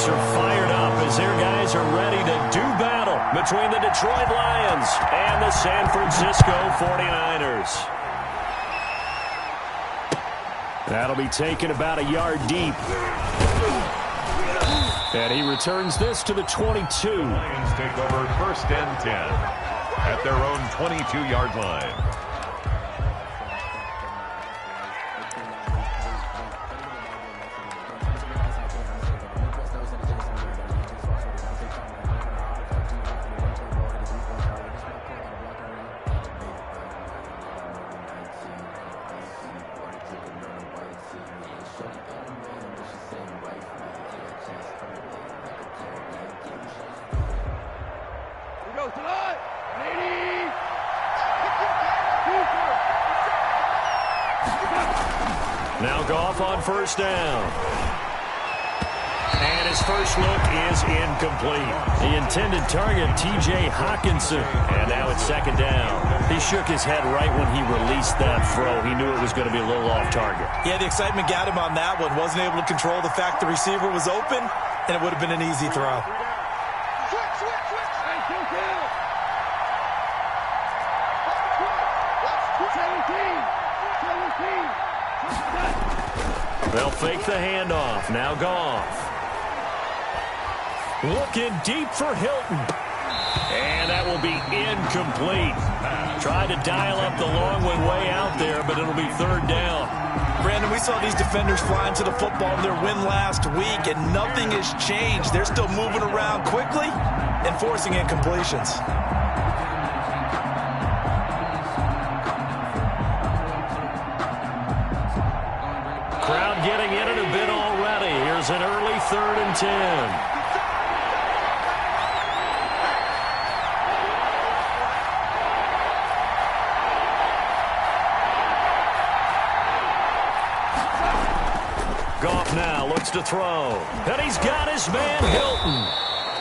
fans are fired up as their guys are ready to do battle between the Detroit Lions and the San Francisco 49ers. That'll be taken about a yard deep. And he returns this to the 22. The Lions take over 1st and 10 at their own 22-yard line. Now Goff on 1st down. And his first look is incomplete. The intended target, T.J. Hawkinson. And now it's 2nd down. He shook his head right when he released that throw. He knew it was going to be a little off target. Yeah, the excitement got him on that one. Wasn't able to control the fact the receiver was open, and it would have been an easy throw. They'll fake the handoff. Now Goff. Looking deep for Hilton. And that will be incomplete. Tried to dial up the long one way out there, but it'll be 3rd down. Brandon, we saw these defenders flying to the football in their win last week, and nothing has changed. They're still moving around quickly and forcing incompletions. Crowd getting in it a bit already. Here's an early 3rd and 10. Goff now looks to throw. And he's got his man Hilton.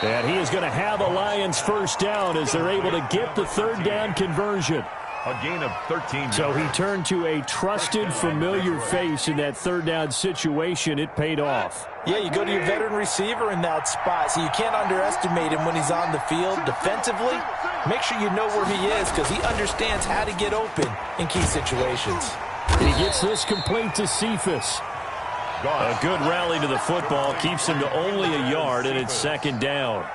And he is going to have a Lions 1st down as they're able to get the 3rd down conversion. A gain of 13. So he turned to a trusted, familiar face in that 3rd down situation. It paid off. Yeah, you go to your veteran receiver in that spot, so you can't underestimate him when he's on the field defensively. Make sure you know where he is because he understands how to get open in key situations. He gets this complete to Cephas. A good rally to the football keeps him to only a yard, and it's 2nd down.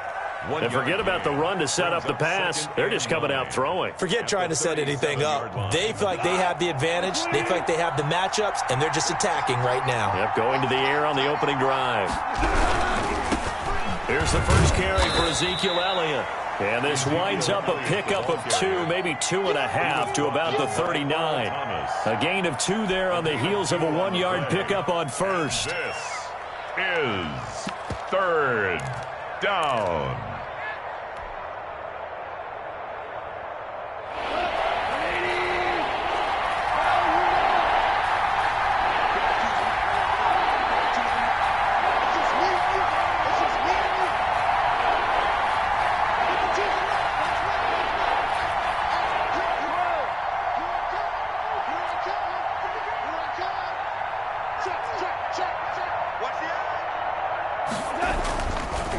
And forget about the run to set up the pass. They're just coming out throwing. Forget trying to set anything up. They feel like they have the advantage. They feel like they have the matchups, and they're just attacking right now. Yep, going to the air on the opening drive. Here's the first carry for Ezekiel Elliott. And this winds up a pickup of 2, maybe 2.5 to about the 39. A gain of 2 there on the heels of a 1-yard pickup on 1st. This is 3rd down.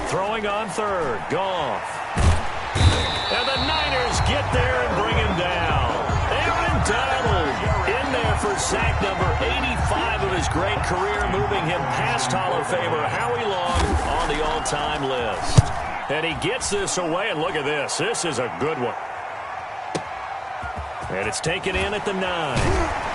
Throwing on 3rd, Goff. And the Niners get there and bring him down. Aaron Donald in there for sack number 85 of his great career, moving him past Hall of Famer Howie Long on the all-time list. And he gets this away, and look at this. This is a good one. And it's taken in at the 9.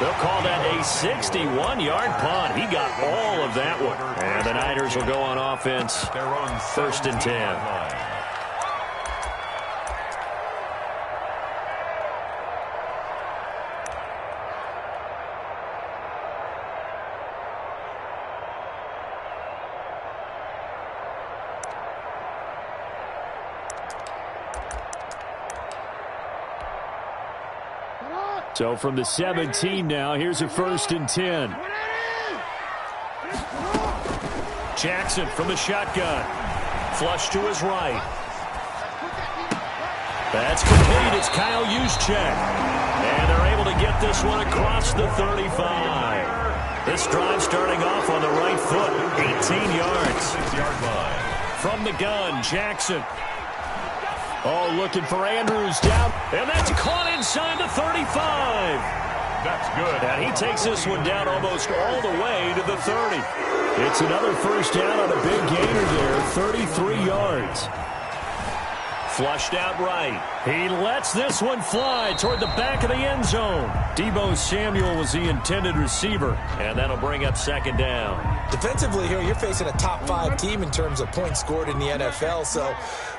They'll call that a 61-yard punt. He got all of that one. And the Niners will go on offense. 1st and 10. So from the 17 now, here's a 1st and 10. Jackson from the shotgun. Flush to his right. That's complete. It's Kyle Juszczyk. And they're able to get this one across the 35. This drive starting off on the right foot. 18 yards. 6-yard line. From the gun, Jackson. Oh, looking for Andrews down. And that's caught inside the 35. That's good. And he takes this one down almost all the way to the 30. It's another first down on a big gainer there, 33 yards. Flushed out right. He lets this one fly toward the back of the end zone. Deebo Samuel was the intended receiver, and that'll bring up second down. Defensively here, you're facing a top 5 team in terms of points scored in the NFL, so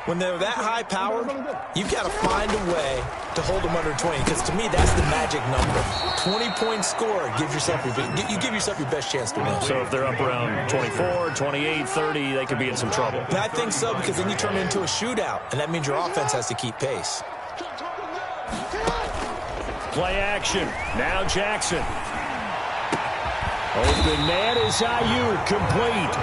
when they're that high-powered, you've got to find a way to hold them under 20, because to me, that's the magic number. 20-point score, you give yourself your best chance to win. So if they're up around 24, 28, 30, they could be in some trouble. And I think so, because then you turn it into a shootout, and that means your offense has to keep pace. Play action. Now Jackson. Open man is Ayuk, complete.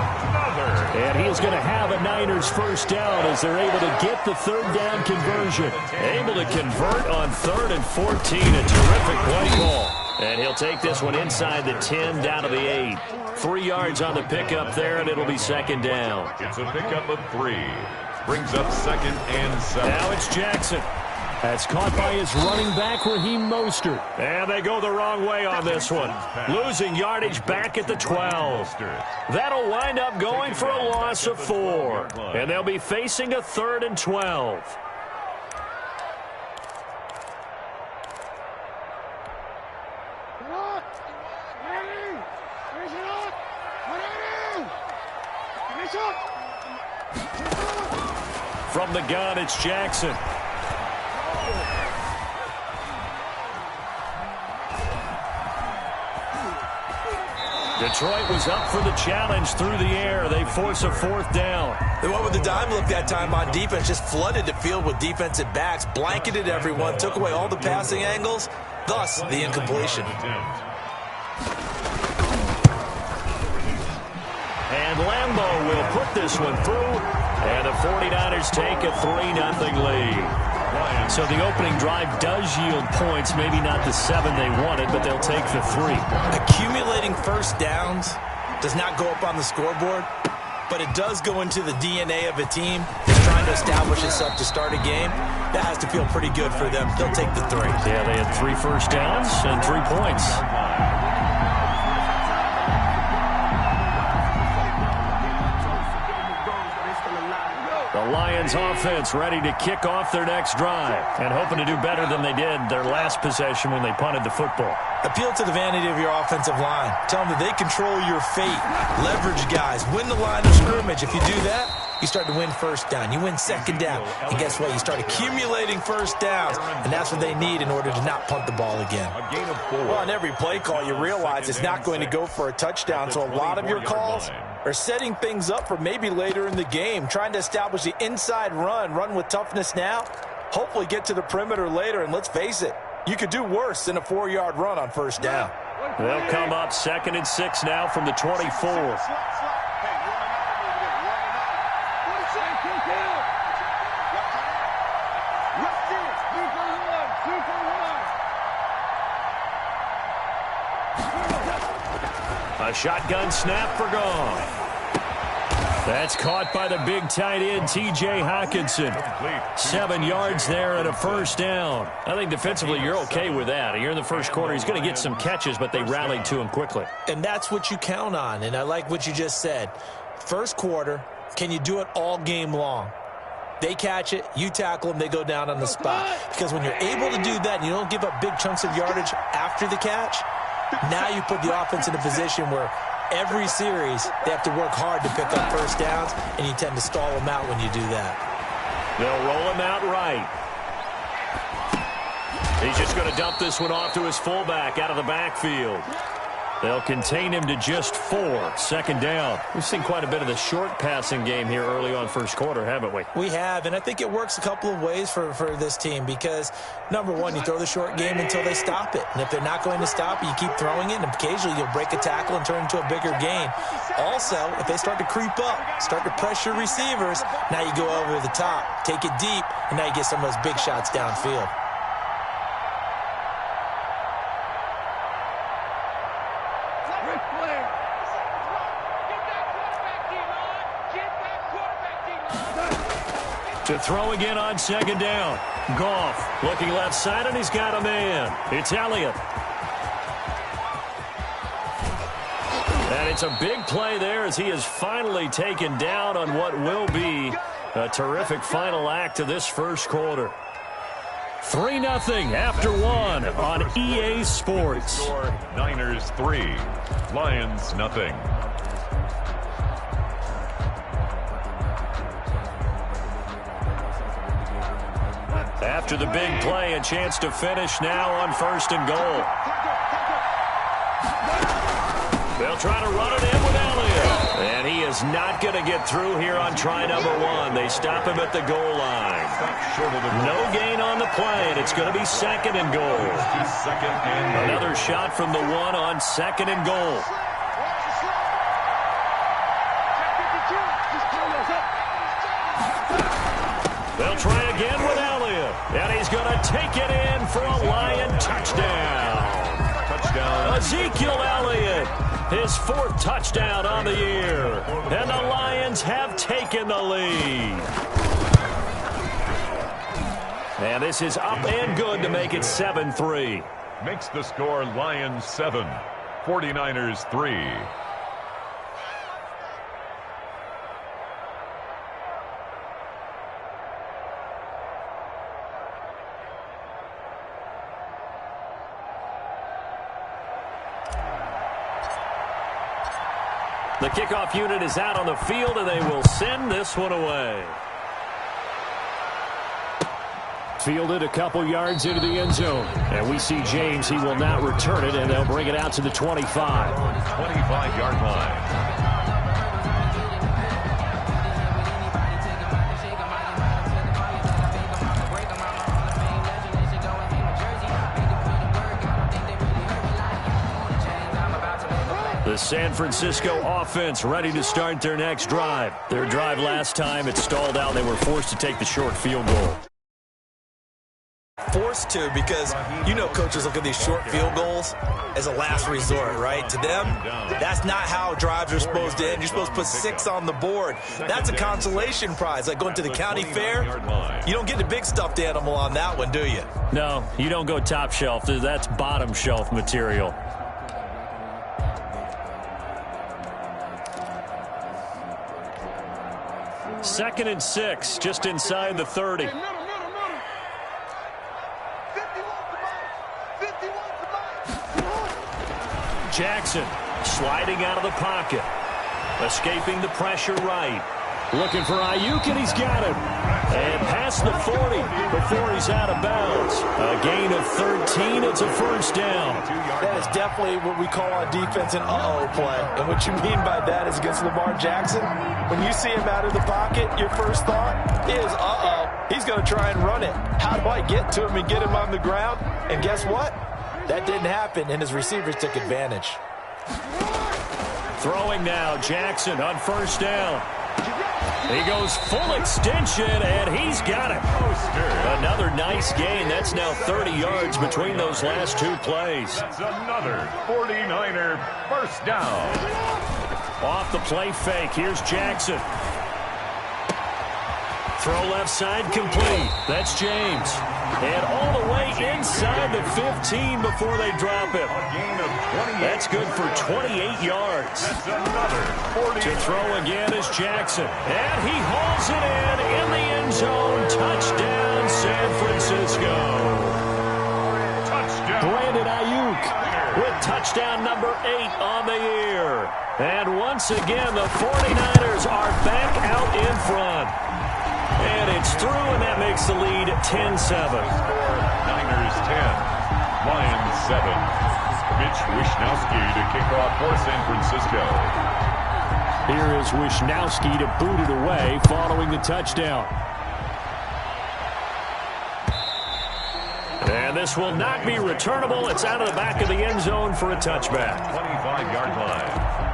And he is going to have a Niners first down as they're able to get the third down conversion. Able to convert on 3rd and 14. A terrific play call. And he'll take this one inside the 10 down to the 8. 3 yards on the pickup there, and it'll be second down. It's a pickup of 3. Brings up 2nd and 7. Now it's Jackson. That's caught by his running back, Raheem Mostert. And they go the wrong way on this one. Losing yardage back at the 12. That'll wind up going for a loss of 4. And they'll be facing a 3rd and 12. From the gun, it's Jackson. Detroit was up for the challenge through the air. They force a 4th down. They went with the dime look that time on defense, just flooded the field with defensive backs, blanketed everyone, took away all the passing angles, thus the incompletion. And Lambeau will put this one through, and the 49ers take a 3-0 lead. So the opening drive does yield points, maybe not the 7 they wanted, but they'll take the 3. Accumulating first downs does not go up on the scoreboard, but it does go into the DNA of a team that's trying to establish itself to start a game. That has to feel pretty good for them. They'll take the 3. Yeah, they had 3 first downs and 3 points. The Lions offense ready to kick off their next drive and hoping to do better than they did their last possession when they punted the football. Appeal to the vanity of your offensive line. Tell them that they control your fate. Leverage guys. Win the line of scrimmage. If you do that, you start to win first down. You win second down. And guess what? You start accumulating first downs. And that's what they need in order to not punt the ball again. A gain of 4. Well, on every play call, you realize it's not going to go for a touchdown. So a lot of your calls are setting things up for maybe later in the game, trying to establish the inside run with toughness now, hopefully get to the perimeter later, and let's face it, you could do worse than a 4-yard run on first down. They'll come up 2nd and 6 now from the 24. A shotgun snap for Goff. That's caught by the big tight end, T.J. Hockenson. 7 yards there and a first down. I think defensively you're okay with that. You're in the first quarter. He's going to get some catches, but they rallied to him quickly. And that's what you count on, and I like what you just said. First quarter, can you do it all game long? They catch it, you tackle them, they go down on the spot. Because when you're able to do that and you don't give up big chunks of yardage after the catch, now you put the offense in a position where every series they have to work hard to pick up first downs, and you tend to stall them out when you do that. They'll roll him out right. He's just going to dump this one off to his fullback out of the backfield. They'll contain him to just 4. Second down. We've seen quite a bit of the short passing game here early on first quarter, haven't we? We have, and I think it works a couple of ways for this team because, number one, you throw the short game until they stop it. And if they're not going to stop it, you keep throwing it, and occasionally you'll break a tackle and turn it into a bigger gain. Also, if they start to creep up, start to pressure receivers, now you go over the top, take it deep, and now you get some of those big shots downfield. To throw again on second down. Goff looking left side, and he's got a man. It's Elliott. And it's a big play there as he is finally taken down on what will be a terrific final act of this first quarter. 3-0 after one on EA Sports. Niners 3, Lions nothing. After the big play, a chance to finish now on 1st and goal. They'll try to run it in with Elliott. And he is not going to get through here on try number 1. They stop him at the goal line. No gain on the play, and it's going to be 2nd and goal. Another shot from the 1 on 2nd and goal. They'll try again with Elliott. And he's going to take it in for a Lion touchdown. Ezekiel Elliott, his 4th touchdown on the year. And the Lions have taken the lead. And this is up and good to make it 7-3. Makes the score Lions 7, 49ers 3. The kickoff unit is out on the field, and they will send this one away. Fielded a couple yards into the end zone. And we see James. He will not return it, and they'll bring it out to the 25. 25-yard line. The San Francisco offense ready to start their next drive. Their drive last time, it stalled out. They were forced to take the short field goal. Forced to, because you know coaches look at these short field goals as a last resort, right? To them, that's not how drives are supposed to end. You're supposed to put 6 on the board. That's a consolation prize, like going to the county fair. You don't get the big stuffed animal on that one, do you? No, you don't go top shelf. That's bottom shelf material. Second and 6, just inside the 30. Jackson sliding out of the pocket. Escaping the pressure right. Looking for Ayuk, and he's got him. And past the 40 before he's out of bounds. A gain of 13. It's a first down. That is definitely what we call on defense an uh-oh play. And what you mean by that is against Lamar Jackson, when you see him out of the pocket, your first thought is, uh-oh, he's going to try and run it. How do I get to him and get him on the ground? And guess what? That didn't happen, and his receivers took advantage. Throwing now, Jackson on first down. He goes full extension, and he's got it. Another nice gain. That's now 30 yards between those last 2 plays. That's another 49er first down. Off the play fake. Here's Jackson. Throw left side complete. That's James. And all the way inside the 15 before they drop him. That's good for 28 yards. To throw again is Jackson. And he hauls it in the end zone. Touchdown, San Francisco. Touchdown. Brandon Ayuk with touchdown number 8 on the year. And once again, the 49ers are back out in front. And it's through, and that makes the lead 10-7. Niners 10, Lions 7. Mitch Wishnowsky to kick off for San Francisco. Here is Wishnowsky to boot it away following the touchdown. And this will not be returnable. It's out of the back of the end zone for a touchback. 25-yard line.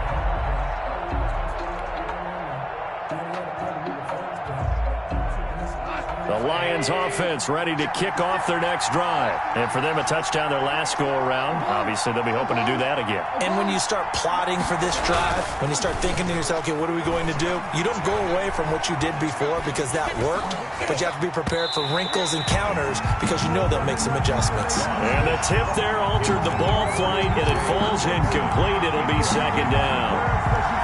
The Lions offense ready to kick off their next drive. And for them, a touchdown their last go-around. Obviously, they'll be hoping to do that again. And when you start plotting for this drive, when you start thinking to yourself, okay, what are we going to do? You don't go away from what you did before because that worked, but you have to be prepared for wrinkles and counters because you know they'll make some adjustments. And the tip there altered the ball flight, and it falls incomplete. It'll be second down.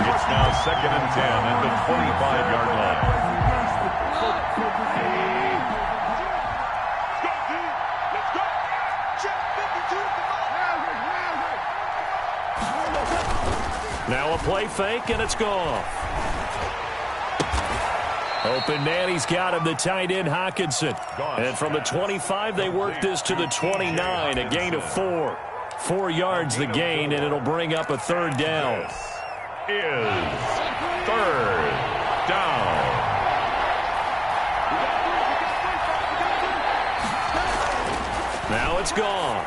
It's now 2nd and 10 at the 25-yard line. Now a play fake, and it's gone. Open man, he's got him, the tight end, Hockenson. And from the 25, they work this to the 29, a gain of 4. 4 yards the gain, and it'll bring up a third down. This is third down. Now it's gone.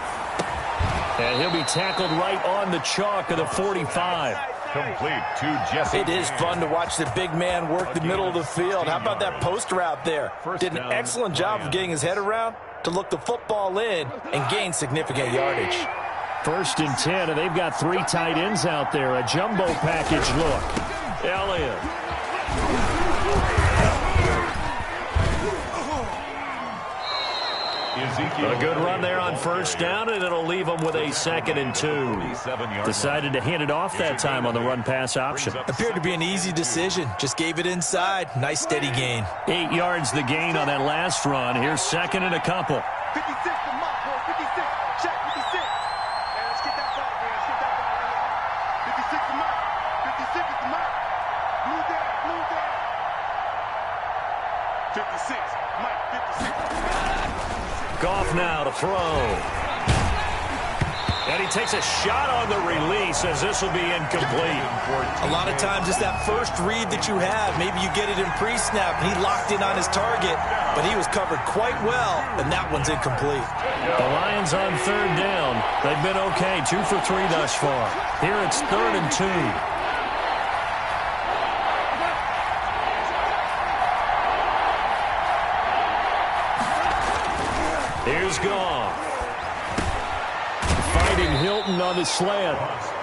And he'll be tackled right on the chalk of the 45. Complete to Jesse. It is fun to watch the big man work the middle of the field. How about that post route there? Did an excellent job of getting his head around to look the football in and gain significant yardage. 1st and 10, and they've got 3 tight ends out there. A jumbo package look. Elliott. A good run there on 1st down, and it'll leave them with a 2nd and 2. Decided to hand it off that time on the run-pass option. Appeared to be an easy decision. Just gave it inside. Nice steady gain. 8 yards the gain on that last run. Here's 2nd and a couple. 56 to Mott, boy. 56. Check 56. And let's get that ball, man. Let's get that ball right here. 56 to Mott. 56 is to Mott. Blue down, blue down. 56. Mike, 56. Goff now to throw. And he takes a shot on the release as this will be incomplete. A lot of times it's that first read that you have. Maybe you get it in pre-snap, and he locked in on his target, but he was covered quite well, and that one's incomplete. The Lions on 3rd down. They've been okay, 2 for 3 thus far. Here it's 3rd and 2. Here's Goff. Fighting Hilton on the slant.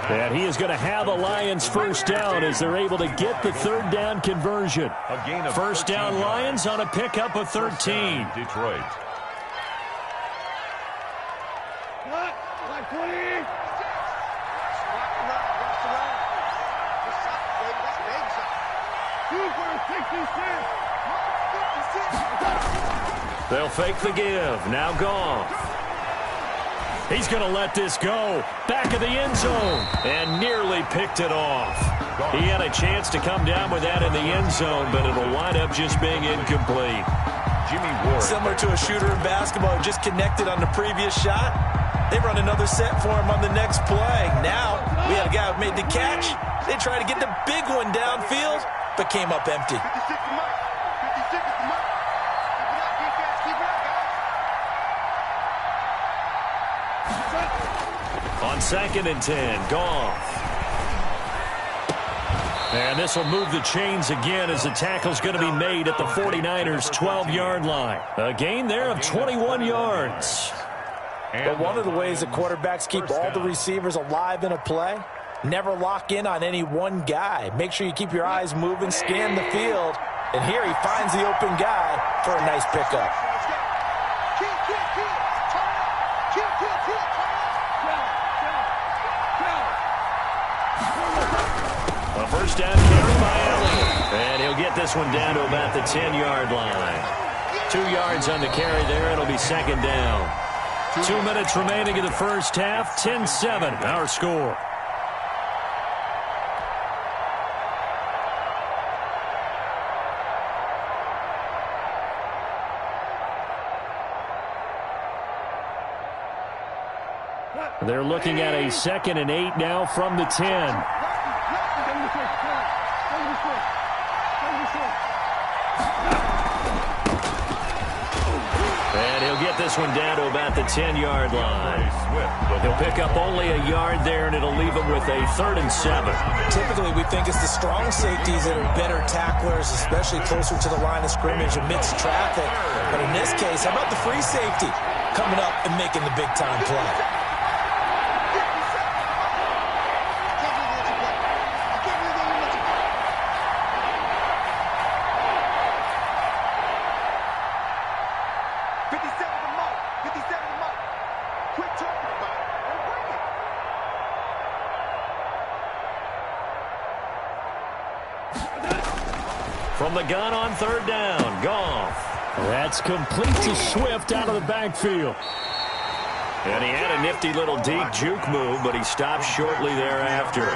And he is going to have a Lions 1st down as they're able to get the 3rd down conversion. 1st down Lions on a pickup of 13. Detroit. They'll fake the give. Now Goff. He's going to let this go. Back of the end zone. And nearly picked it off. He had a chance to come down with that in the end zone, but it'll wind up just being incomplete. Jimmy Ward. Similar to a shooter in basketball who just connected on the previous shot. They run another set for him on the next play. Now, we had a guy who made the catch. They tried to get the big one downfield, but came up empty. 56 to Mike. 56 is to Mike. Keep it up, defense. Keep it up, guys. On 2nd and 10, Goff. And this will move the chains again as the tackle's going to be made at the 49ers' 12-yard line. A gain there of 21 yards. But one of the ways that quarterbacks keep all the receivers alive in a play, never lock in on any one guy. Make sure you keep your eyes moving, scan the field, and here he finds the open guy for a nice pickup. A 1st down carry by Elliott. And he'll get this one down to about the 10-yard line. 2 yards on the carry there. It'll be 2nd down. 2 minutes remaining in the 1st half. 10-7, our score. They're looking at a 2nd and 8 now from the 10. And he'll get get this one down to about the 10-yard line. He'll pick up only a yard there, and it'll leave him with a 3rd and 7. Typically, we think it's the strong safeties that are better tacklers, especially closer to the line of scrimmage amidst traffic. But in this case, how about the free safety coming up and making the big-time play? From the gun on 3rd down, Goff. That's complete to Swift out of the backfield. And he had a nifty little deep juke move, but he stopped shortly thereafter.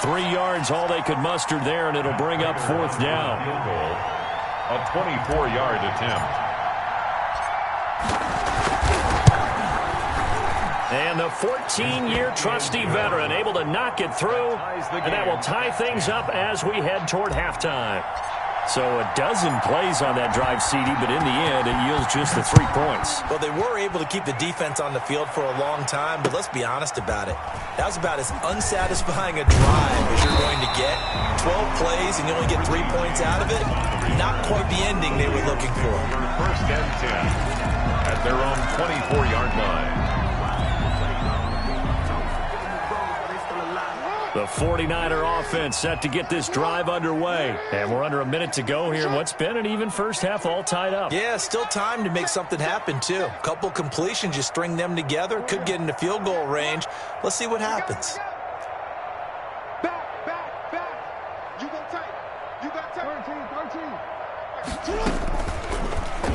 3 yards, all they could muster there, and it'll bring up 4th down. A 24-yard attempt. And the 14-year trusty veteran able to knock it through, and that will tie things up as we head toward halftime. So a dozen plays on that drive, CD, but in the end, it yields just the 3 points. Well, they were able to keep the defense on the field for a long time, but let's be honest about it. That was about as unsatisfying a drive as you're going to get. 12 plays and you only get 3 points out of it. Not quite the ending they were looking for. 1st and 10 at their own 24-yard line. The 49er offense set to get this drive underway. And we're under a minute to go here. What's been an even first half all tied up. Yeah, still time to make something happen, too. Couple completions, you string them together. Could get into field goal range. Let's see what happens. Back. You go tight. You got tight. 13.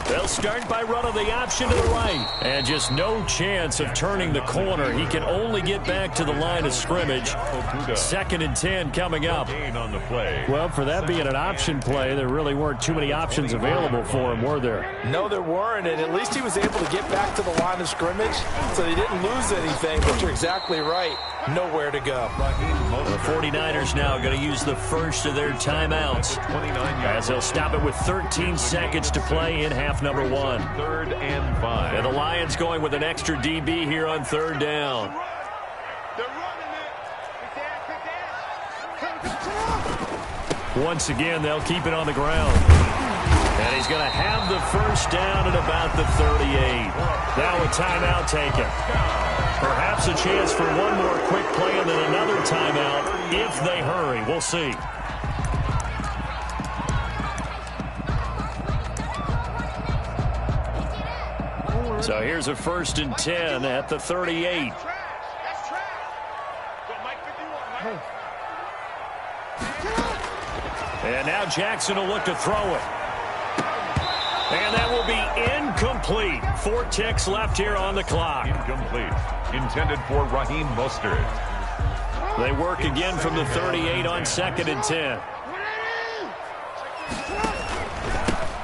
They'll start by running the option to the right. And just no chance of turning the corner. He can only get back to the line of scrimmage. 2nd and 10 coming up. On the play. Well, for that being an option play, there really weren't too many options available for him, were there? No, there weren't, and at least he was able to get back to the line of scrimmage, so they didn't lose anything, but you're exactly right. Nowhere to go. The 49ers now going to use the first of their timeouts as they'll stop it with 13 seconds to play in half number 1. 3rd and 5. And the Lions going with an extra DB here on 3rd down. They're running it. Once again, they'll keep it on the ground. And he's going to have the first down at about the 38. Now a timeout taken. Perhaps a chance for one more quick play and then another timeout if they hurry. We'll see. So here's a 1st and 10 at the 38. That's trash. Go, Mike 51, Mike. And now Jackson will look to throw it. And that will be incomplete. 4 ticks left here on the clock. Incomplete. Intended for Raheem Mostert. They work again from the 38 on 2nd and 10.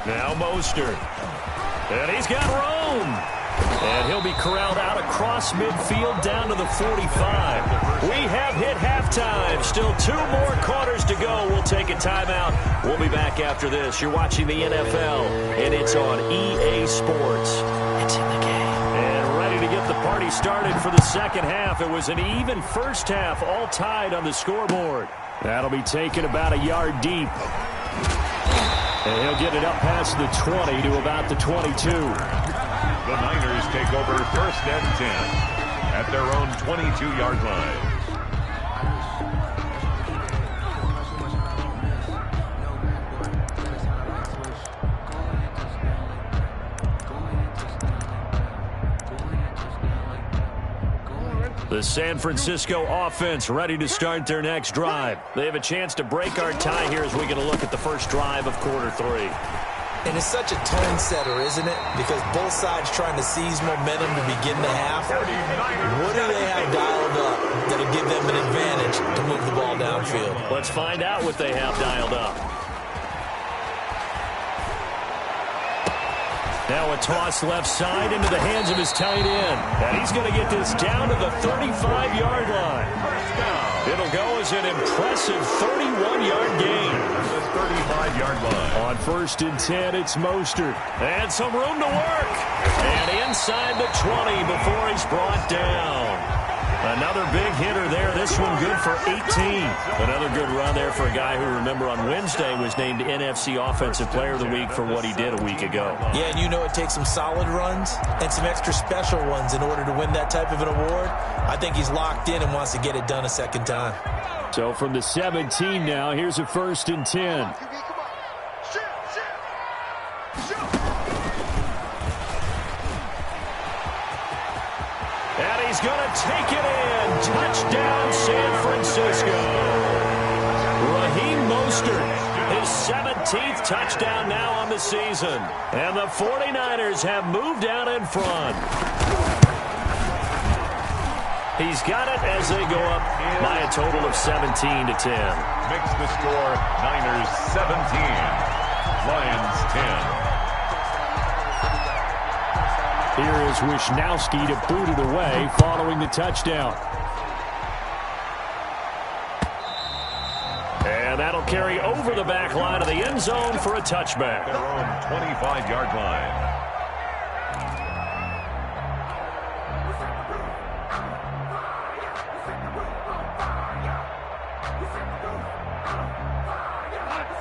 Now Mostert. And he's got room. And he'll be corralled out across midfield down to the 45. We have hit halftime. Still 2 more quarters to go. We'll take a timeout. We'll be back after this. You're watching the NFL, and it's on EA Sports. It's in the game. And ready to get the party started for the second half. It was an even first half, all tied on the scoreboard. That'll be taken about a yard deep. And he'll get it up past the 20 to about the 22. The Niners take over 1st and 10 at their own 22-yard line. The San Francisco offense ready to start their next drive. They have a chance to break our tie here as we get a look at the first drive of quarter 3. And it's such a tone setter, isn't it? Because both sides trying to seize momentum to begin the half. What do they have dialed up that'll give them an advantage to move the ball downfield? Let's find out what they have dialed up. Now a toss left side into the hands of his tight end. And he's going to get this down to the 35-yard line. It'll go as an impressive 31-yard gain. The 35-yard line. On first and 10, it's Mostert. And some room to work. And inside the 20 before he's brought down. Another big hitter there. This one good for 18. Another good run there for a guy who, remember, on Wednesday was named NFC Offensive Player of the Week for what he did a week ago. Yeah, and you know it takes some solid runs and some extra special ones in order to win that type of an award. I think he's locked in and wants to get it done a second time. So from the 17 now, here's a first and 10. And he's going to take it in. Touchdown, San Francisco. Raheem Mostert, his 17th touchdown now on the season. And the 49ers have moved out in front. He's got it as they go up by a total of 17-10. Makes the score Niners 17, Lions 10. Here is Wishnowski to boot it away following the touchdown. And that'll carry over the back line of the end zone for a touchback. Their own 25-yard line.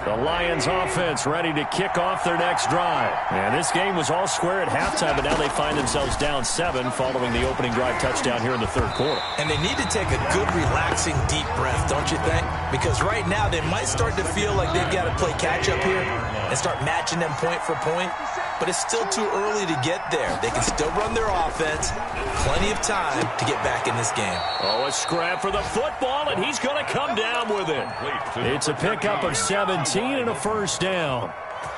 The Lions offense ready to kick off their next drive. And this game was all square at halftime, but now they find themselves down 7 following the opening drive touchdown here in the third quarter. And they need to take a good, relaxing, deep breath, don't you think? Because right now they might start to feel like they've got to play catch-up here and start matching them point for point. But it's still too early to get there. They can still run their offense. Plenty of time to get back in this game. Oh, a scrap for the football, and he's going to come down with it. It's a pickup of 17 and a first down.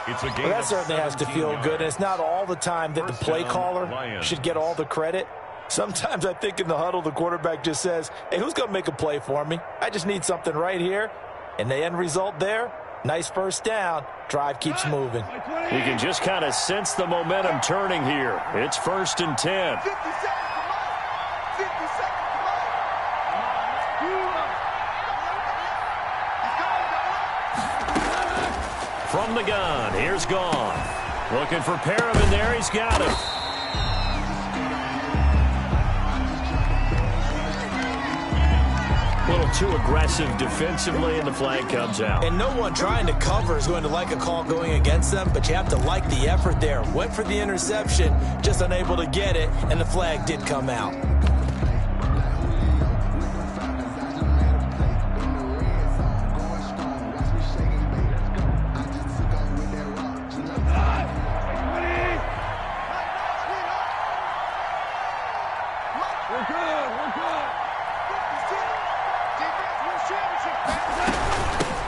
It's a game well, that certainly has to feel good. And it's not all the time that the play caller should get all the credit. Sometimes I think in the huddle, the quarterback just says, hey, who's going to make a play for me? I just need something right here. And the end result there, nice first down. Drive keeps moving. You can just kind of sense the momentum turning here. It's first and 10. 50 seconds, come on. 50 seconds, come on. From the gun, here's Goff. Looking for Perriman there. He's got it. A little too aggressive defensively, and the flag comes out. And no one trying to cover is going to like a call going against them, but you have to like the effort there. Went for the interception, just unable to get it, and the flag did come out.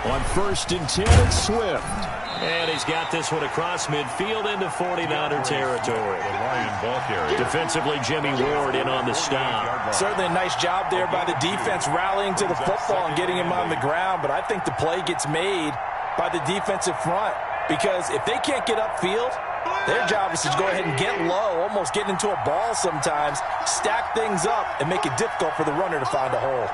On first and 10, it's Swift. And he's got this one across midfield into 49er territory. The Lion ball carrier. Defensively, Jimmy Ward in on the stop. Certainly a nice job there by the defense rallying to the football and getting him on the ground. But I think the play gets made by the defensive front. Because if they can't get upfield, their job is to go ahead and get low, almost get into a ball sometimes, stack things up, and make it difficult for the runner to find a hole.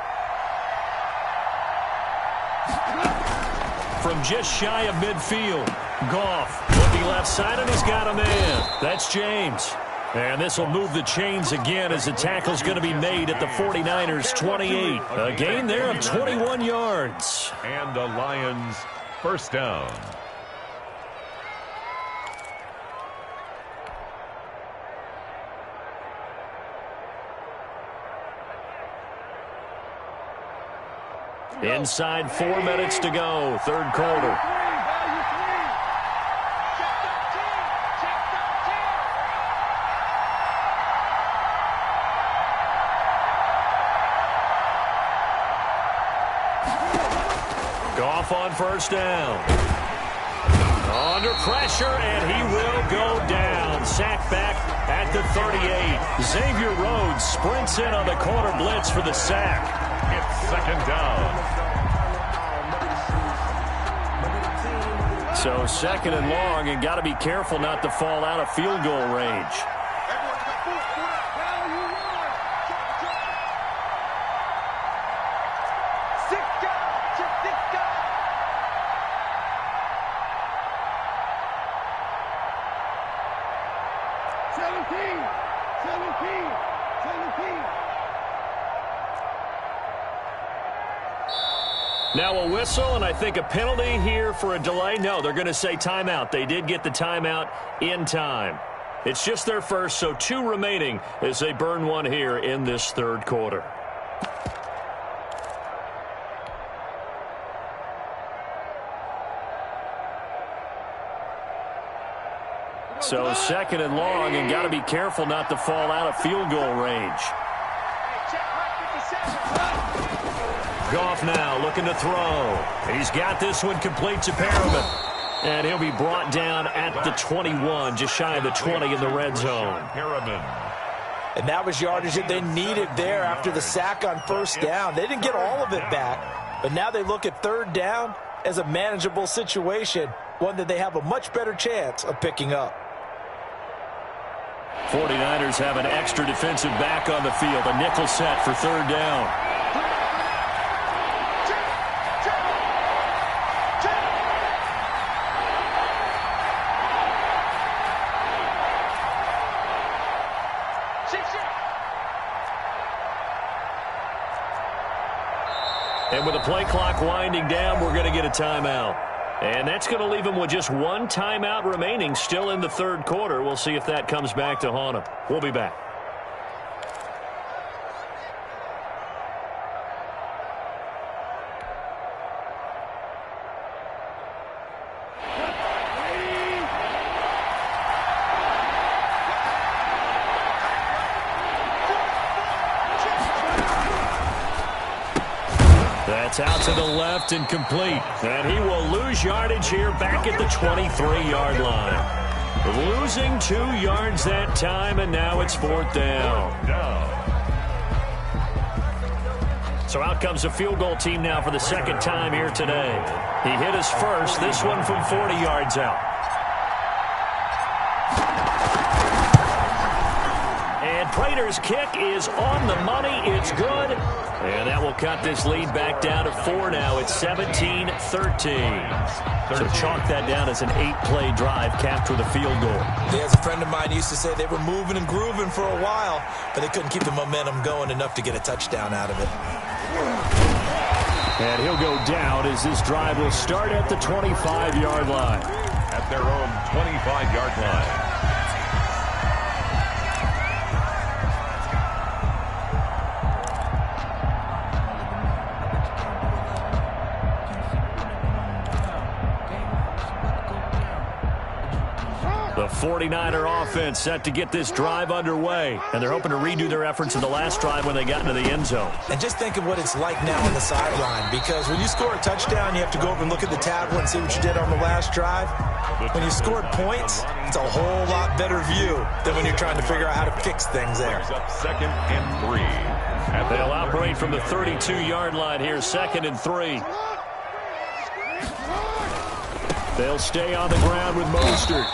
From just shy of midfield, Goff looking left side, and he's got a man. That's James. And this will move the chains again as the tackle's going to be made at the 49ers' 28. A gain there of 21 yards. And the Lions first down. Inside 4 minutes to go, third quarter. Goff on first down. Under pressure, and he will go down. Sacked back at the 38. Xavier Rhodes sprints in on the corner blitz for the sack. It's second down. So second and long, and got to be careful not to fall out of field goal range. Now a whistle, and I think a penalty here for a delay. No, they're going to say timeout. They did get the timeout in time. It's just their first, so 2 remaining as they burn one here in this third quarter. So second and long, and got to be careful not to fall out of field goal range. Goff now looking to throw. He's got this one complete to Perriman. And he'll be brought down at the 21, just shy of the 20 in the red zone. And that was yardage that they needed there after the sack on first down. They didn't get all of it back, but now they look at third down as a manageable situation, one that they have a much better chance of picking up. 49ers have an extra defensive back on the field, a nickel set for third down. And with the play clock winding down, we're going to get a timeout. And that's going to leave them with just 1 timeout remaining still in the third quarter. We'll see if that comes back to haunt them. We'll be back. That's out to the left and complete. And he will lose yardage here back at the 23-yard line. Losing 2 yards that time, and now it's 4th down. So out comes the field goal team now for the second time here today. He hit his first, this one from 40 yards out. And Prater's kick is on the money. It's good. And that will cut this lead back down to 4 now. It's 17-13. So chalk that down as an 8-play drive capped with a field goal. As a friend of mine used to say, they were moving and grooving for a while, but they couldn't keep the momentum going enough to get a touchdown out of it. And he'll go down as this drive will start at the 25-yard line. At their own 25-yard line. The 49er offense set to get this drive underway, and they're hoping to redo their efforts in the last drive when they got into the end zone. And just think of what it's like now on the sideline, because when you score a touchdown, you have to go over and look at the tablet and see what you did on the last drive. When you scored points, it's a whole lot better view than when you're trying to figure out how to fix things there. Up 2nd and 3. They'll operate from the 32-yard line here, 2nd and 3. They'll stay on the ground with Mostert.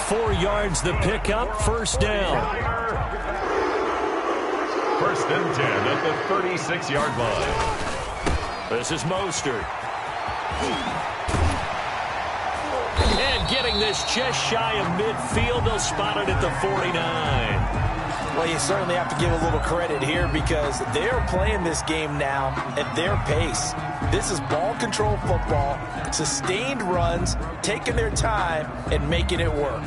4 yards the pickup, 1st down. 1st and 10 at the 36-yard line. This is Mostert. And getting this just shy of midfield, they'll spot it at the 49. Well, you certainly have to give a little credit here because they're playing this game now at their pace. This is ball control football, sustained runs, taking their time and making it work.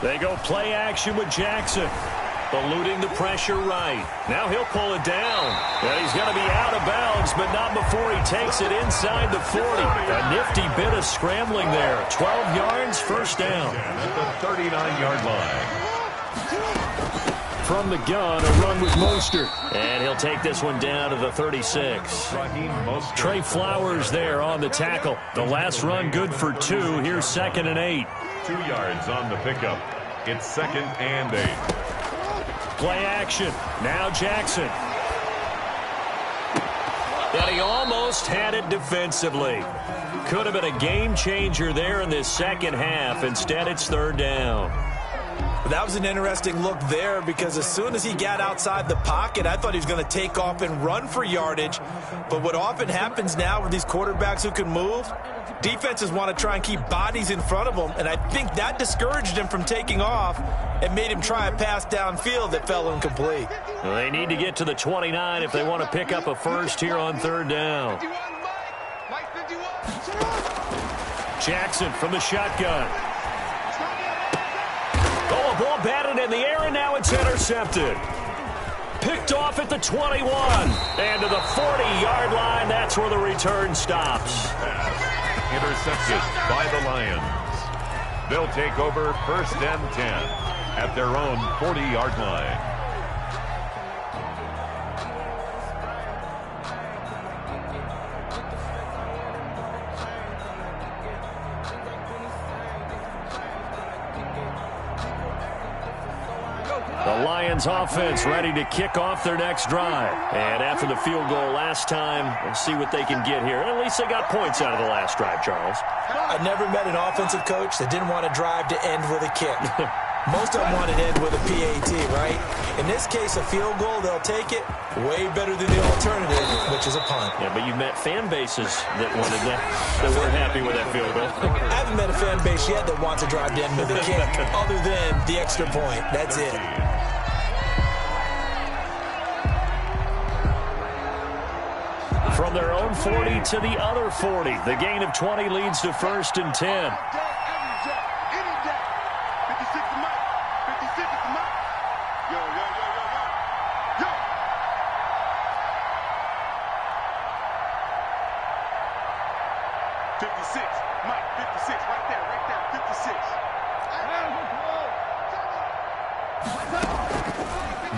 They go play action with Jackson. Eluding the pressure right. Now he'll pull it down. And he's going to be out of bounds, but not before he takes it inside the 40. A nifty bit of scrambling there. 12 yards, 1st down. At the 39-yard line. From the gun, a run with Mostert. And he'll take this one down to the 36. Trey Flowers there on the tackle. The last run good for 2. Here's 2nd and 8. 2 yards on the pickup. It's 2nd and 8. Play action. Now Jackson. And he almost had it defensively. Could have been a game changer there in this second half. Instead, it's third down. That was an interesting look there because as soon as he got outside the pocket, I thought he was going to take off and run for yardage. But what often happens now with these quarterbacks who can move, defenses want to try and keep bodies in front of them, and I think that discouraged him from taking off and made him try a pass downfield that fell incomplete. Well, they need to get to the 29 if they want to pick up a first here on third down. Jackson from the shotgun. Oh, a ball batted in the air, and now it's intercepted. Picked off at the 21. And to the 40-yard line, that's where the return stops. Intercepted by the Lions. They'll take over first and 10 at their own 40-yard line. The Lions offense ready to kick off their next drive. And after the field goal last time, we'll see what they can get here. At least they got points out of the last drive, Charles. I never met an offensive coach that didn't want to drive to end with a kick. Most of them want to end with a PAT, right? In this case, a field goal, they'll take it. Way better than the alternative, which is a punt. Yeah, but you've met fan bases that wanted that weren't happy with that field goal. I haven't met a fan base yet that wants to drive to end with a kick, other than the extra point. That's it. From their own 40 to the other 40. The gain of 20 leads to first and 10. 56, Mike, 56, right there, 56.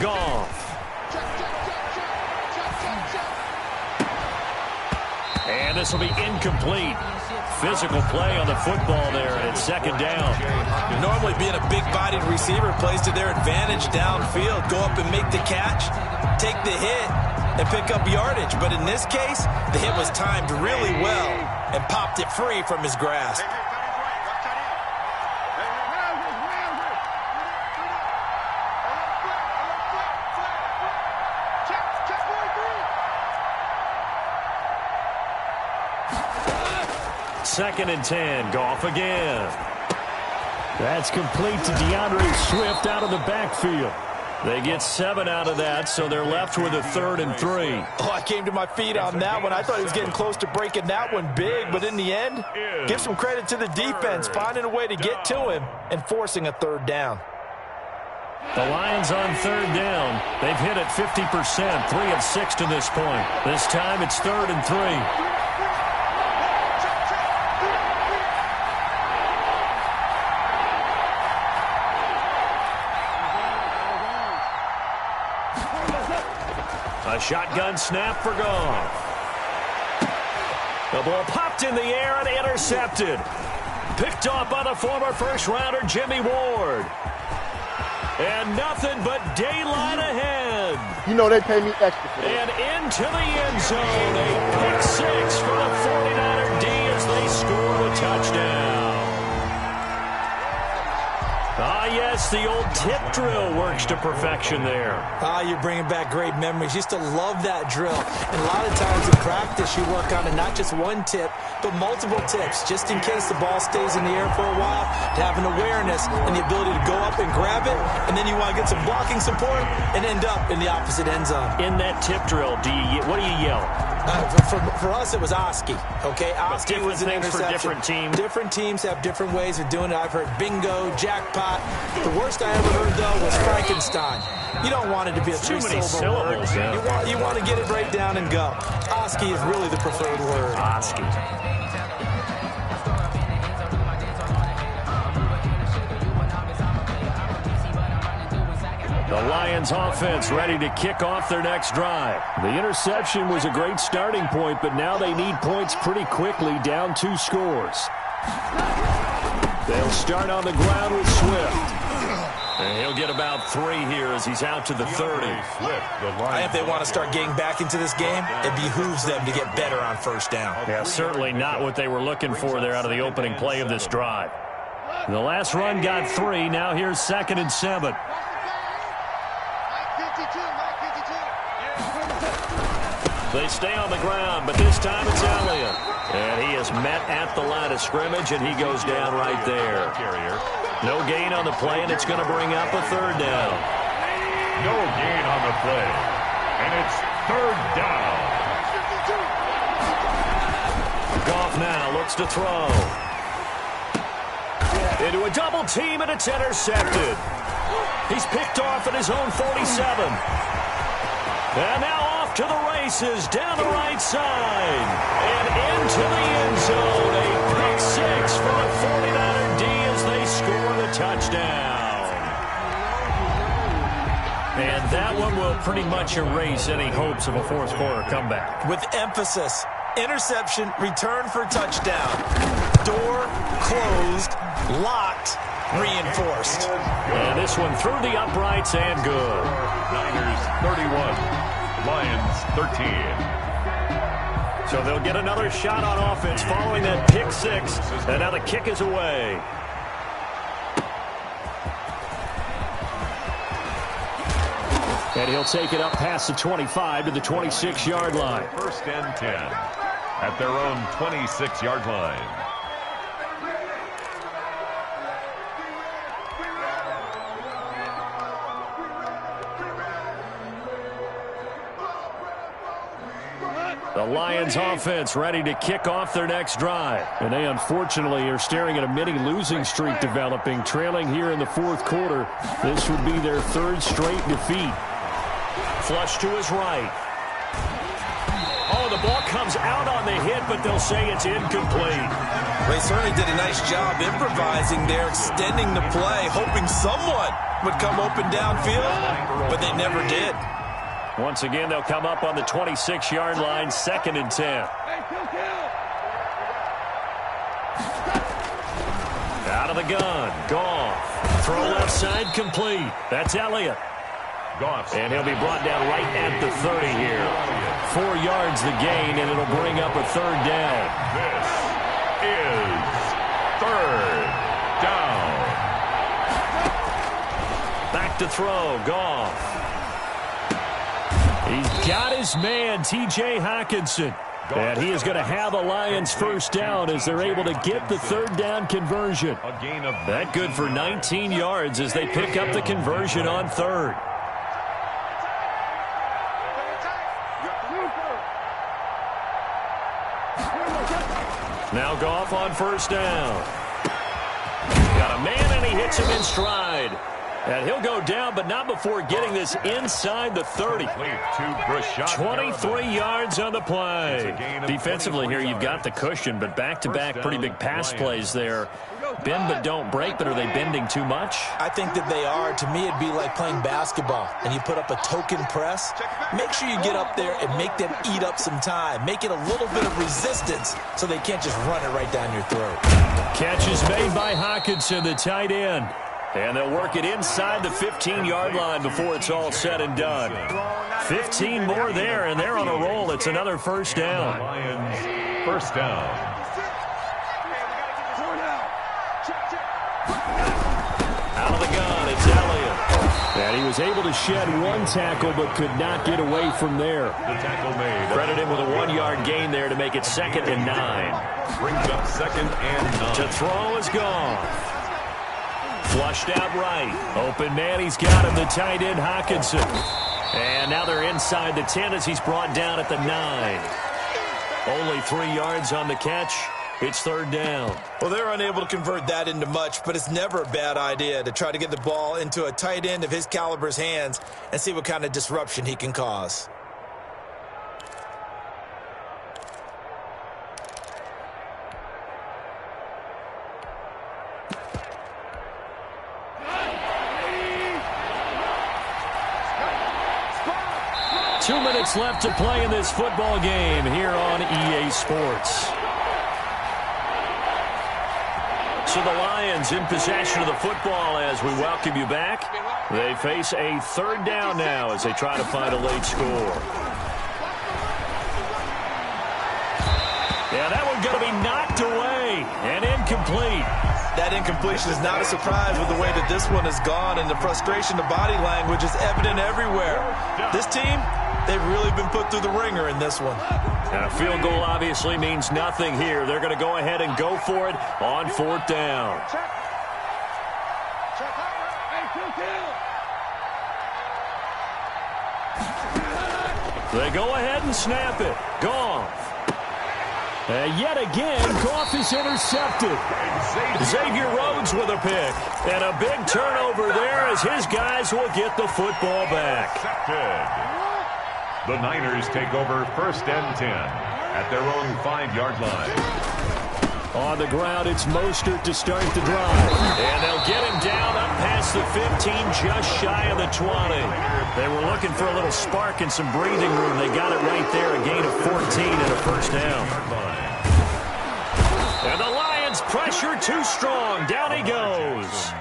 Goff. And this will be incomplete. Physical play on the football there, and it's second down. Normally being a big-bodied receiver plays to their advantage downfield. Go up and make the catch, take the hit, and pick up yardage. But in this case, the hit was timed really well and popped it free from his grasp. Second and 10. Goff again. That's complete to DeAndre Swift out of the backfield. They get 7 out of that, so they're left with a 3rd and 3. Oh, I came to my feet on that one. I thought he was getting close to breaking that one big, but in the end, give some credit to the defense, finding a way to get to him and forcing a 3rd down. The Lions on 3rd down. They've hit it 50%, 3 of 6 to this point. This time it's 3rd and 3. A shotgun snap for Goff. The ball popped in the air and intercepted. Picked off by the former first-rounder Jimmy Ward. And nothing but daylight ahead. You know they pay me extra for that. And into the end zone. A pick 6 for the 49er D as they score the touchdown. Ah, yes, the old tip drill works to perfection there. Ah, you're bringing back great memories. Used to love that drill. And a lot of times in practice, you work on it, not just one tip, but multiple tips, just in case the ball stays in the air for a while, to have an awareness and the ability to go up and grab it, and then you want to get some blocking support and end up in the opposite end zone. In that tip drill, what do you yell? For us, it was Oski, okay? Oski was an interception. For different teams. Different teams have different ways of doing it. I've heard bingo, jackpot. The worst I ever heard, though, was Frankenstein. You don't want it to be a three-syllable word. Yeah. You want to get it right down and go. Oski is really the preferred word. Oski. The Lions offense ready to kick off their next drive. The interception was a great starting point, but now they need points pretty quickly, down 2 scores. They'll start on the ground with Swift. And he'll get about 3 here as he's out to the 30. If they want to start getting back into this game, it behooves them to get better on first down. Yeah, certainly not what they were looking for there out of the opening play of this drive. The last run got 3. Now here's 2nd and 7. They stay on the ground, but this time it's Elliott. And he is met at the line of scrimmage, and he goes down right there. No gain on the play, and it's going to bring up a 3rd down. No gain on the play, and it's 3rd down. Goff now looks to throw. Into a double team, and it's intercepted. He's picked off at his own 47. And now off to the races, down the right side. And into the end zone. A pick 6 for the 49er D as they score the touchdown. And that one will pretty much erase any hopes of a fourth quarter comeback. With emphasis, interception, return for touchdown. Door closed, locked, reinforced. And this one through the uprights and good. Niners 31. Lions 13. So they'll get another shot on offense following that pick 6. And now the kick is away. And he'll take it up past the 25 to the 26-yard line. 1st and 10 at their own 26-yard line. The Lions offense ready to kick off their next drive. And they unfortunately are staring at a mini losing streak developing, trailing here in the 4th quarter. This would be their 3rd straight defeat. Flush to his right. Oh, the ball comes out on the hit, but they'll say it's incomplete. They certainly did a nice job improvising there, extending the play, hoping someone would come open downfield, but they never did. Once again, they'll come up on the 26-yard line, 2nd and 10. Out of the gun, Goff. Throw left side, complete. That's Elliott. Goff. And he'll be brought down right at the 30 here. 4 yards the gain, and it'll bring up a 3rd down. This is 3rd down. Back to throw, Goff. He's got his man, T.J. Hockenson. And he is going to have a Lions 1st down as they're able to get the 3rd down conversion. That good for 19 yards as they pick up the conversion on 3rd. Now Goff on 1st down. Got a man, and he hits him in stride. And he'll go down, but not before getting this inside the 30. 23 yards on the play. Defensively here, you've got the cushion, but back-to-back pretty big pass plays there. Bend but don't break, but are they bending too much? I think that they are. To me, it'd be like playing basketball, and you put up a token press. Make sure you get up there and make them eat up some time. Make it a little bit of resistance so they can't just run it right down your throat. Catch is made by Hockenson, the tight end. And they'll work it inside the 15-yard line before it's all said and done. 15 more there, and they're on a roll. It's another 1st down. Lions 1st down. Out of the gun, it's Elliott. And he was able to shed 1 tackle, but could not get away from there. The tackle made. Credit him with a 1-yard gain there to make it 2nd and 9. Brings up 2nd and 9. To throw is Goff. Flushed out right. Open man, he's got him, the tight end, Hockenson. And now they're inside the 10 as he's brought down at the 9. Only 3 yards on the catch. It's 3rd down. Well, they're unable to convert that into much, but it's never a bad idea to try to get the ball into a tight end of his caliber's hands and see what kind of disruption he can cause. Two minutes left to play in this football game here on EA Sports. So the Lions in possession of the football as we welcome you back. They face a third down now as they try to find a late score. Yeah, that one's going to be knocked away and incomplete. That incompletion is not a surprise with the way that this one has gone, and the frustration, the body language is evident everywhere. This team, they've really been put through the ringer in this one. And a field goal obviously means nothing here. They're going to go ahead and go for it on fourth down. They go ahead and snap it. Goff. And yet again, Goff is intercepted. Xavier Rhodes with a pick. And a big turnover there as his guys will get the football back. The Niners take over 1st and 10 at their own 5-yard line. On the ground, it's Mostert to start the drive. And they'll get him down up past the 15, just shy of the 20. They were looking for a little spark and some breathing room. They got it right there, a gain of 14 and a first down. And the Lions pressure too strong. Down he goes.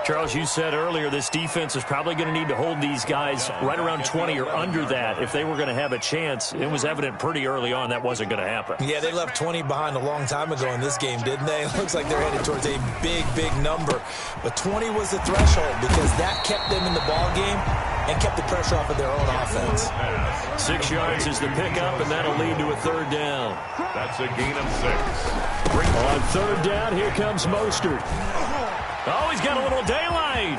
Charles, you said earlier this defense is probably going to need to hold these guys right around 20 or under that if they were going to have a chance. It was evident pretty early on that wasn't going to happen. Yeah, they left 20 behind a long time ago in this game, didn't they? It looks like they're headed towards a big, big number. But 20 was the threshold because that kept them in the ball game and kept the pressure off of their own offense. 6 yards is the pickup, and that'll lead to a third down. That's a gain of 6. On third down, here comes Mostert. Oh, he's got a little daylight.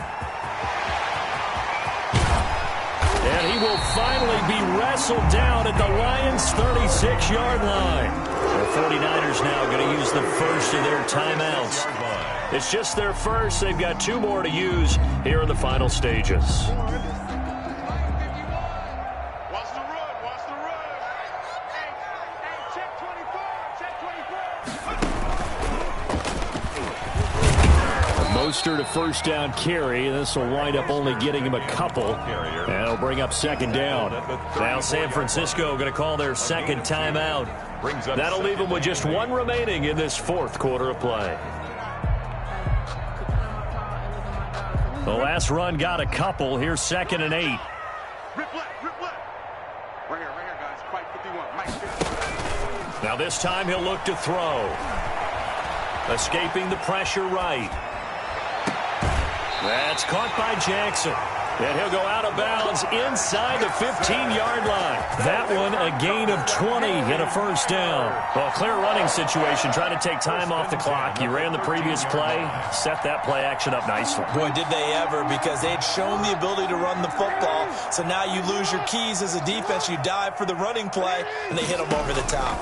And he will finally be wrestled down at the Lions' 36-yard line. The 49ers now going to use the first of their timeouts. It's just their first. They've got 2 more to use here in the final stages. Mostert a first down carry, and this will wind up only getting him a couple. And it'll bring up second down. Now San Francisco going to call their second timeout. That'll leave them with just 1 remaining in this fourth quarter of play. The last run got a couple. Here's 2nd and 8. Now this time he'll look to throw. Escaping the pressure right. That's caught by Jackson. And he'll go out of bounds inside the 15-yard line. That one a gain of 20 and a first down. Well, clear running situation. Trying to take time off the clock. You ran the previous play. Set that play action up nicely. Boy, did they ever, because they'd shown the ability to run the football. So now you lose your keys as a defense. You dive for the running play, and they hit them over the top.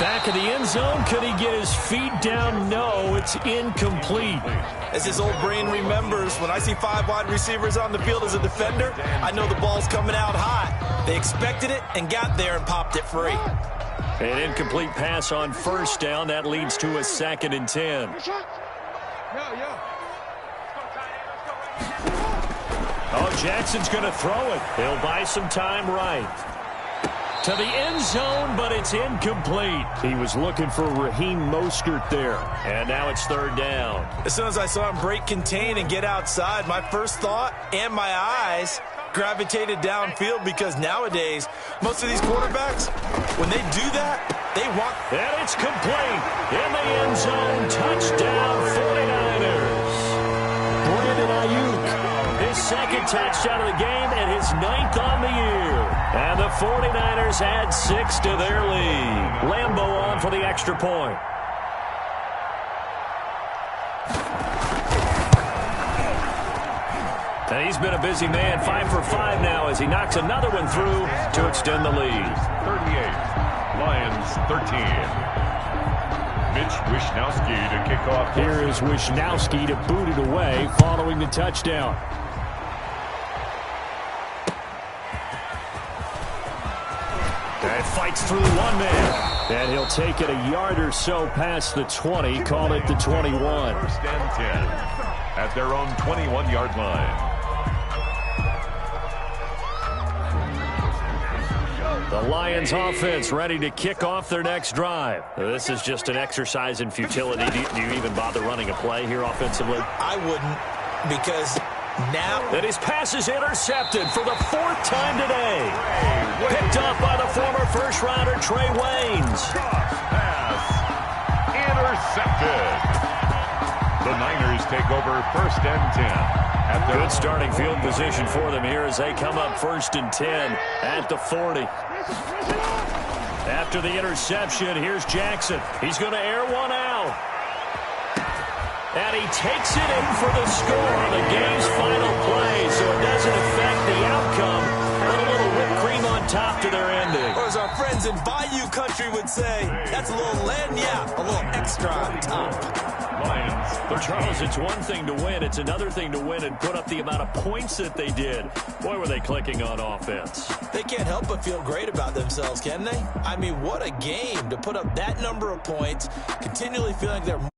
Back of the end zone. Could he get his feet down? No, it's incomplete. As his old brain remembers, when I see 5 wide receivers on the field as a defender, I know the ball's coming out hot. They expected it and got there and popped it free. An incomplete pass on first down. That leads to a 2nd and 10. Oh, Jackson's going to throw it. He'll buy some time right. To the end zone, but it's incomplete. He was looking for Raheem Mostert there. And now it's 3rd down. As soon as I saw him break contain and get outside, my first thought and my eyes gravitated downfield, because nowadays, most of these quarterbacks, when they do that, they want... And it's complete. In the end zone, touchdown 49ers. Brandon Ayuk, his 2nd touchdown of the game and his 9th on the year. And the 49ers add 6 to their lead. Lambeau on for the extra point. And he's been a busy man, 5 for 5 now as he knocks another one through to extend the lead. 38, Lions 13. Mitch Wishnowsky to kick off. Here is Wishnowsky to boot it away following the touchdown. And fights through one man. And he'll take it a yard or so past the 20. Call it the 21. 1st and 10 at their own 21-yard line. The Lions offense ready to kick off their next drive. This is just an exercise in futility. Do you even bother running a play here offensively? I wouldn't, because now... And his pass is intercepted for the 4th time today. Picked up by the former first-rounder Trey Waynes. Pass intercepted. The Niners take over 1st and 10. Good starting field position for them here as they come up 1st and 10 at the 40. After the interception, here's Jackson. He's going to air one out. And he takes it in for the score on the game's final play, so it doesn't affect the outcome. Put a little whipped cream on top to their ending. Or as our friends in Bayou Country would say, that's a little lagniappe, a little extra on top. Lions. But Charles, it's one thing to win. It's another thing to win and put up the amount of points that they did. Boy, were they clicking on offense. They can't help but feel great about themselves, can they? I mean, what a game to put up that number of points, continually feeling like they're